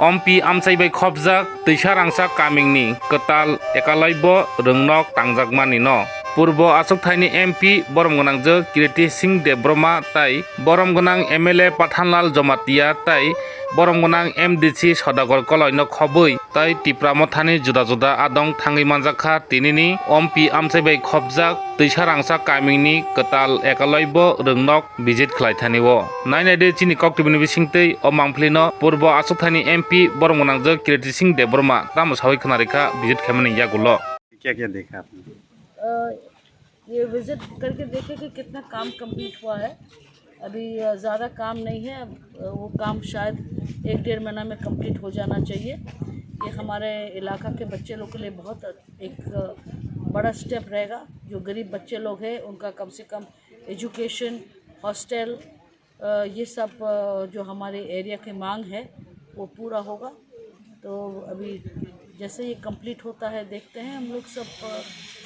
Ompi amsaibai khobjak tisa rangsa kamingni ketal ekalaibo rwngnok tangjagmani no. Purbo Asukthani MP Boromgonangjak Kirti Singh Debroma tai Boromgonang MLA Pathanlal Jomatia tai Boromgonang MDC Sodagor Koloi no khobui tai Tipramo thani juda juda adong thangi manjakha tinini Ompi amsaibai khobjak tisa rangsa kamingni ketal ekalaibo rwngnok visit khlaithanio. Nainade chini koktibini bisingtei o mangphlino Purbo Asukthani MP Boromgonangjak Kirti Singh Debroma tamo sawi khnarekha visit khemani yagulo. क्या क्या देखा आपने? ये visit करके देखे कि कितना काम कंप्लीट हुआ है। अभी ज़्यादा काम नहीं है, वो काम शायद 1-1.5 महीना में कंप्लीट हो जाना चाहिए। ये हमारे इलाका के बच्चे लोग के लिए बहुत एक बड़ा स्टेप रहेगा। जो गरीब बच्चे लोग हैं उनका कम से कम एजुकेशन, हॉस्टल, ये सब जो हमारे एरिया की मांग है वो पूरा होगा। तो अभी जैसे ये कंप्लीट होता है देखते हैं। हम लोग सब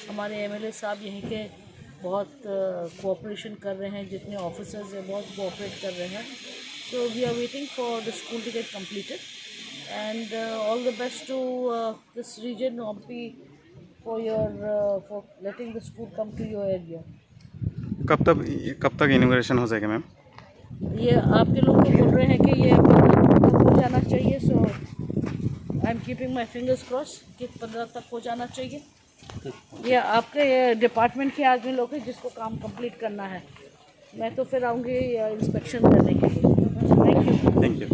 हमारे MLA साहब यहीं के बहुत कोऑपरेशन कर रहे हैं, जितने ऑफिसर्स हैं बहुत कोऑपरेट कर रहे हैं। तो we are waiting for the school to get completed and all the best to this region OMPI for letting the school come to your area. कब तक इनॉग्रेशन हो जाएगा मैम? ये आपके लोग तो बोल रहे हैं कि ये 15 तक हो जाना चाहिए। So I am keeping my fingers cross कि 15 तक हो जाना चाहिए। ये आपके डिपार्टमेंट के आदमी लोग हैं जिसको काम कंप्लीट करना है। मैं तो फिर आऊँगी इंस्पेक्शन करने के लिए। Thank you.